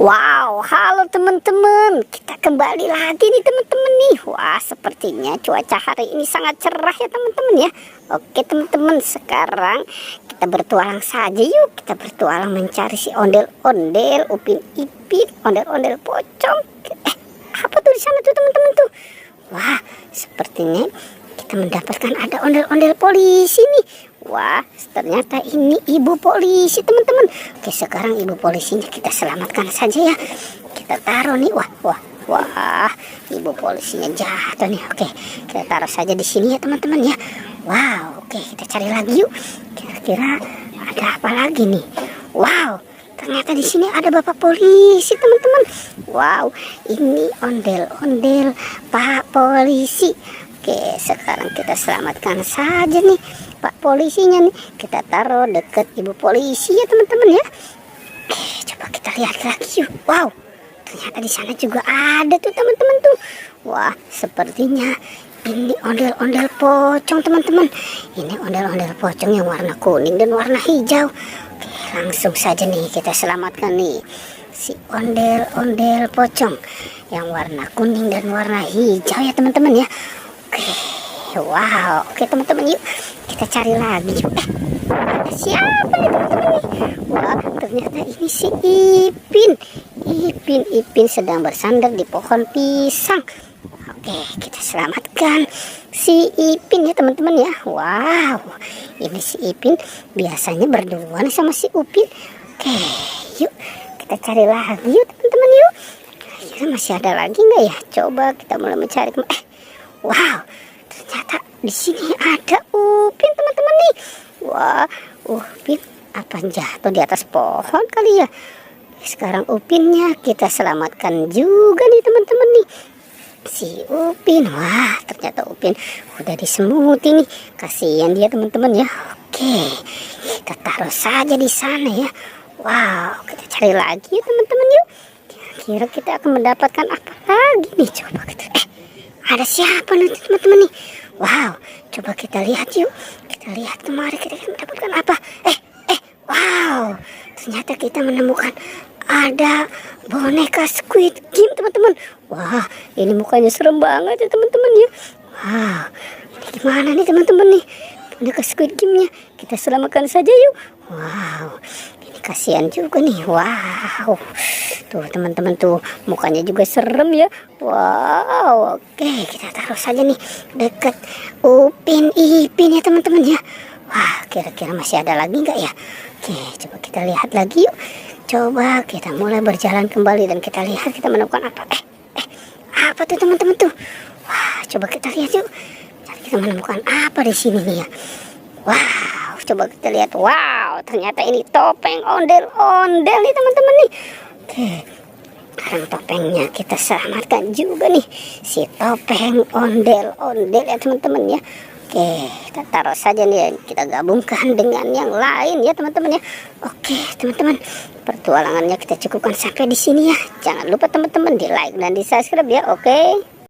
Wow, halo teman-teman. Kita kembali lagi nih teman-teman nih. Wah, sepertinya cuaca hari ini sangat cerah ya teman-teman ya. Oke teman-teman, sekarang kita bertualang saja yuk. Kita bertualang mencari si ondel-ondel, upin-ipin, ondel-ondel pocong. Apa tuh di sana tuh teman-teman tuh? Wah, sepertinya kita mendapatkan ada ondel-ondel polisi nih. Wah, ternyata ini ibu polisi teman-teman. Oke, sekarang ibu polisinya kita selamatkan saja ya. Kita taruh nih. Wah, ibu polisinya jatuh nih. Oke, kita taruh saja di sini ya teman-teman ya. Wow, oke, kita cari lagi yuk. Kira-kira ada apa lagi nih? Wow, ternyata di sini ada bapak polisi teman-teman. Wow, ini ondel-ondel Pak Polisi. Oke, sekarang kita selamatkan saja nih Pak polisinya nih. Kita taruh deket ibu polisi ya teman-teman ya. Oke, coba kita lihat lagi yuk. Wow, ternyata di sana juga ada tuh teman-teman tuh. Wah, sepertinya ini ondel-ondel pocong teman-teman. Ini ondel-ondel pocong yang warna kuning dan warna hijau. Oke, langsung saja nih kita selamatkan nih si ondel-ondel pocong yang warna kuning dan warna hijau ya teman-teman ya. Oke, wow, oke teman-teman yuk kita cari lagi yuk. Ada siapa nih teman-teman nih? Wah, ternyata ini si Ipin sedang bersandar di pohon pisang. Oke, kita selamatkan si Ipin ya teman-teman ya. Wow, ini si Ipin biasanya berduaan sama si Upin. Oke, yuk kita cari lagi yuk teman-teman yuk. Kira masih ada lagi nggak ya? Coba kita mulai mencari. Wow, ternyata di sini ada Upin teman-teman nih. Wah, Upin apa jatuh di atas pohon kali ya? Sekarang Upinnya kita selamatkan juga nih teman-teman nih. Si Upin, wah ternyata Upin udah disemuti nih. Kasihan dia teman-teman ya. Oke, kita taruh saja di sana ya. Wow, kita cari lagi ya teman-teman yuk. Kira-kira kita akan mendapatkan apa lagi nih? Coba kita ada siapa nih teman-teman nih? Wow, coba kita lihat yuk. Kita lihat kemarin kita mendapatkan apa? Wow, ternyata kita menemukan ada boneka Squid Game teman-teman. Wah, ini mukanya serem banget ya teman-teman ya. Wow, ini gimana nih teman-teman nih? Boneka Squid Game-nya kita selamatkan saja yuk. Wow, ini kasihan juga nih. Wow, tuh teman-teman tuh mukanya juga serem ya. Wow, oke kita taruh saja nih dekat Upin Ipin ya teman-teman ya. Wah, kira-kira masih ada lagi nggak ya? Oke, coba kita lihat lagi yuk. Coba kita mulai berjalan kembali dan kita lihat kita menemukan apa. Apa tuh teman-teman tuh? Wah, coba kita lihat yuk. Kita menemukan apa di sini nih ya? Wow, coba kita lihat. Wow, ternyata ini topeng ondel-ondel nih teman-teman nih. Oke, sekarang topengnya kita selamatkan juga nih si topeng ondel-ondel ya teman-teman ya. Oke, kita taruh saja nih, kita gabungkan dengan yang lain ya teman-teman ya. Oke teman-teman, pertualangannya kita cukupkan sampai di sini ya. Jangan lupa teman-teman di like dan di subscribe ya. Oke.